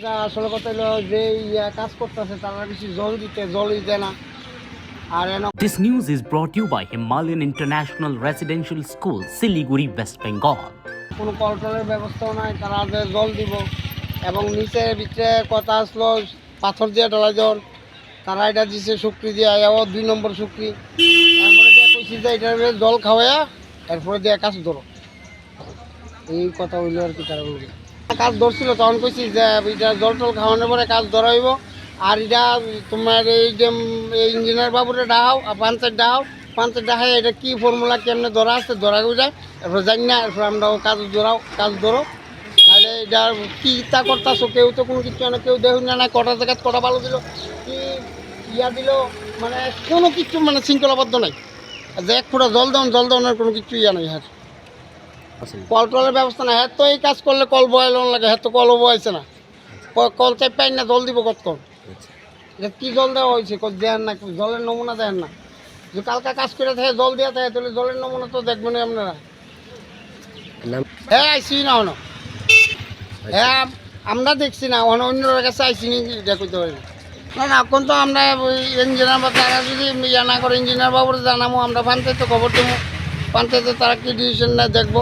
আসলে কথা হলো যে কাজ করতেছে তারা বেশি জল দিতে না আর This news is brought to you by Himalayan International Residential School, Siliguri, West Bengal. কোনো কলটলের ব্যবস্থাও নাই তারা যে জল দিব এবং নিচে ভিতরে কথা আসলো পাথর দিয়ে ডলা জল তারা এটা দিছে শুক্রি দিয়ে আয়াও 2 নম্বর শুক্রি এরপরে দিয়ে কইছি যে এটার জল খাওয়াইয়া এরপরে দিয়ে কাজ ধরো এই কথা হইলো আর কি তারা বলবে কাজ ধরছিল তখন কইছি যে এটা জল টল খাওয়ানোর পরে কাজ ধরাইব আর এটা তোমার এই যে ইঞ্জিনিয়ার বাবুরে ডাহাও আর পাঞ্চায়েত ডাহাই এটা কী ফর্মুলা কেমনে ধরা আছে ধরা যায় এরপর জানি না এরপর আমরা কাজ ধরো তাহলে এটা কী তা করতেছো কেউ তো কোনো কিছু না কেউ দেখুন না কটা জায়গায় কটা ভালো দিল কি দিল মানে কোনো কিছু মানে শৃঙ্খলাবদ্ধ নাই যে এক ফুটা জল দেওয়ানোর কোনো কিছু নেই হ্যাঁ কল টলের ব্যবস্থা না হ্যাঁ তো এই কাজ করলে কল বয়ালো লাগে হ্যাঁ তো কলও বয়াইছে না কল চাই পাই না জল দিব কতক্ষণ এটা কী জল দেওয়া হয়েছে দেন না জলের নমুনা দেন না যে কালকা কাজ করে থাকে জল দেওয়া থাকে তাহলে জলের নমুনা তো দেখবেন আপনারা হ্যাঁ আইসি না হনো হ্যাঁ আমরা দেখছি না অন্যের কাছে আইসি নি এটা করতে পারি না এখন তো আমরা ওই ইঞ্জিনিয়ার বা তারা যদি ইয়া না করে ইঞ্জিনিয়ার বাবুরে জানাবো আমরা পঞ্চায়েতে খবর দেবো পঞ্চায়েতে তারা কী ডিসিশন নেয় দেখবো